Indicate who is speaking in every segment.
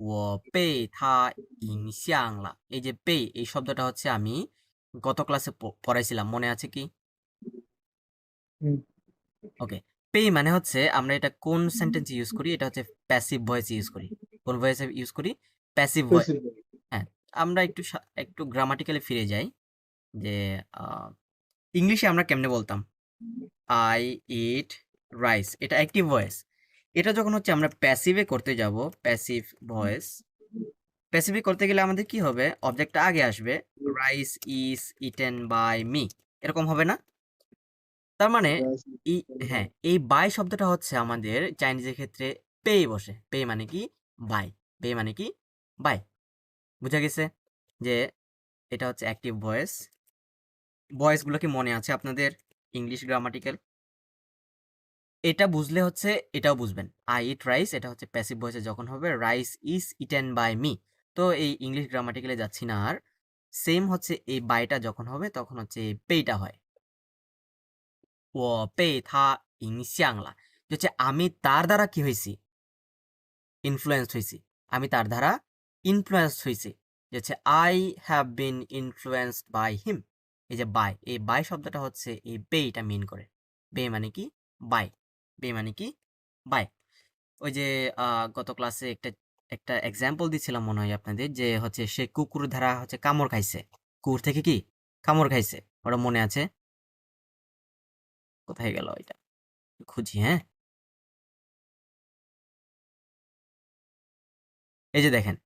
Speaker 1: 我被他影响了। এই যে পে এই শব্দটা হচ্ছে আমি গত ক্লাসে পড়াইছিলাম, মনে আছে কি?
Speaker 2: হুম।
Speaker 1: ওকে, পে মানে হচ্ছে আমরা এটা কোন সেন্টেন্সে ইউজ করি? এটা হচ্ছে প্যাসিভ ভয়েসে ইউজ করি। কোন ভয়েসে ইউজ করি? Passive voice.
Speaker 2: Passive voice।
Speaker 1: হ্যাঁ, আমরা একটু গ্রামাটিক্যালি ফিরে যাই যে ইংলিশে আমরা কেমনে বলতাম? আই ইট রাইস, এটা অ্যাক্টিভ ভয়েস। এটা যখন হচ্ছে আমরা প্যাসিভে করতে যাব, প্যাসিভ ভয়েস, প্যাসিভে করতে গেলে আমাদের কি হবে? অবজেক্টটা আগে আসবে, rice is eaten by me, এরকম হবে না? তার মানে
Speaker 2: Rice is
Speaker 1: এই,
Speaker 2: eaten by।
Speaker 1: হ্যাঁ, এই বাই শব্দটা হচ্ছে আমাদের চাইনিজের ক্ষেত্রে পেয়ে বসে। পে মানে কি? বাই। পে মানে কি? বাই। বুঝা গেছে যে এটা হচ্ছে অ্যাক্টিভ ভয়েস। ভয়েসগুলো কি মনে আছে আপনাদের? ইংলিশ গ্রামাটিক্যাল এটা বুঝলে হচ্ছে এটাও বুঝবেন। আই ইট রাইস এটা হচ্ছে প্যাসিভ ভয়েসে যখন হবে, rice is eaten by me. তো এই ইংলিশ গ্রামাটিক্যালে যাচ্ছি না আর। সেম হচ্ছে এই বাইটা যখন হবে তখন হচ্ছে এই পেইটা হয়। ও পে থা ইনশিয়াং লা, যে হচ্ছে আমি তার দ্বারা কি হয়েছি? ইনফ্লুয়েন্সড হয়েছি। আমি তার দ্বারা ইনফ্লুয়েন্সড হয়েছি। যে হচ্ছে I have been influenced by him. এই যে বাই, এই বাই শব্দটা হচ্ছে এই পেইটা মিন করে। বে মানে কি? বাই। বে মানে কি? বাই। ওই যে গত ক্লাসে একটা একটা এক্সাম্পল দিছিলাম মনে হয় আপনাদের, যে হচ্ছে সে কুকুর দ্বারা হচ্ছে কামড় খাইছে। কুকুর থেকে কি কামড় খাইছে? ওটা মনে আছে? কোথায় গেল এটা? খুঁজি, হ্যাঁ। এই যে দেখেন,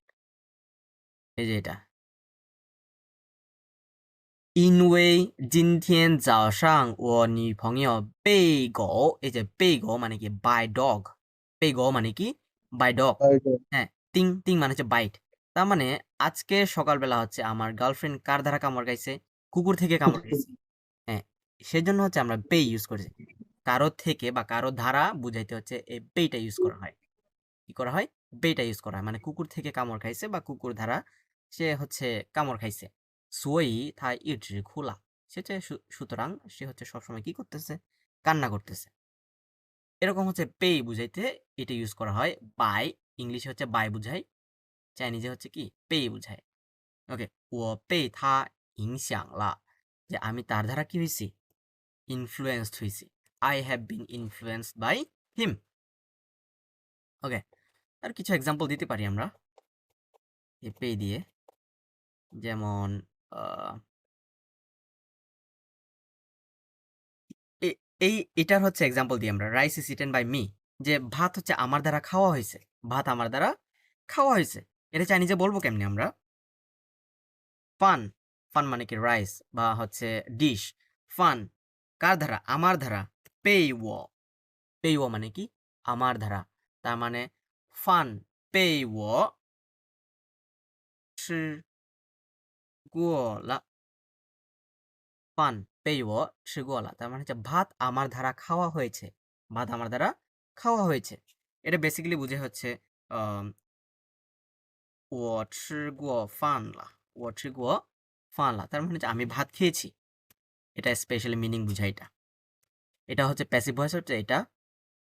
Speaker 1: এই যে এটা, 因为今天早上我女朋友被狗, এই যে 被狗মানে কি? By dog. 被狗মানে কি? By dog.
Speaker 2: Tiger।
Speaker 1: হ্যাঁ, তিং তিং মানে হচ্ছে বাইট। তার মানে আজকে সকালবেলা হচ্ছে আমার গার্লফ্রেন্ড কার দ্বারা কামড় খাইছে? কুকুর থেকে কামড় খাইছে। হ্যাঁ, সেজন্য হচ্ছে আমরা পে ইউজ করেছি। কারো থেকে বা কারো ধারা বুঝাইতে হচ্ছে এই পেটা ইউজ করা হয়। কি করা হয়? পেটা ইউজ করা হয়, মানে কুকুর থেকে কামড় খাইছে বা কুকুর ধারা সে হচ্ছে কামড় খাইছে। সোই থা ইট খোলা, সেটা সুতরাং সে হচ্ছে সবসময় কি করতেছে? কান্না করতেছে। এরকম হচ্ছে পে বুঝাইতে এটা ইউজ করা হয়। বাই ইংলিশে হচ্ছে বাই বুঝায়, চাইনিজে হচ্ছে কি? পে বুঝায়। ওকে, ও পে থা ইনশাং লা, যে আমি তার দ্বারা কি হয়েছি? ইনফ্লুয়েন্সড হয়েছি। I have been influenced by him. Okay, আর কিছু এক্সাম্পল দিতে পারি আমরা এই পে দিয়ে। যেমন আহ, এ- এটার হচ্ছে এক্সাম্পল দিই আমরা, rice is eaten by me, যে ভাত হচ্ছে আমার দ্বারা খাওয়া হয়েছে। ভাত আমার দ্বারা খাওয়া হয়েছে। এটা চাইনিজে বলবো কেমনি আমরা? ফান। ফান মানে কি? রাইস বা হচ্ছে ডিশ। ফান কার ধারা? আমার ধারা। পেই ও, পেই ও মানে কি? আমার ধারা। তার মানে ফান পেই ও 吃过了, 饭被我吃过了, তার মানে হচ্ছে ভাত আমার দ্বারা খাওয়া হয়েছে। ভাত আমার দ্বারা খাওয়া হয়েছে। এটা বেসিক্যালি বুঝে হচ্ছে আম, 我吃过饭了, 我吃过饭了, তার মানে হচ্ছে আমি ভাত খেয়েছি। এটা স্পেশালি মিনিং বুঝায় এটা। এটা হচ্ছে প্যাসিভ ভয়েস হচ্ছে এটা,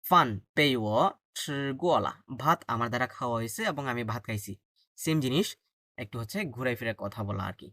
Speaker 1: ফান পেই ও 吃过了, ভাত আমার দ্বারা খাওয়া হয়েছে এবং আমি ভাত খাইছি। সেম জিনিস, একটু হচ্ছে ঘুরে ফিরে কথা বলা আর কি।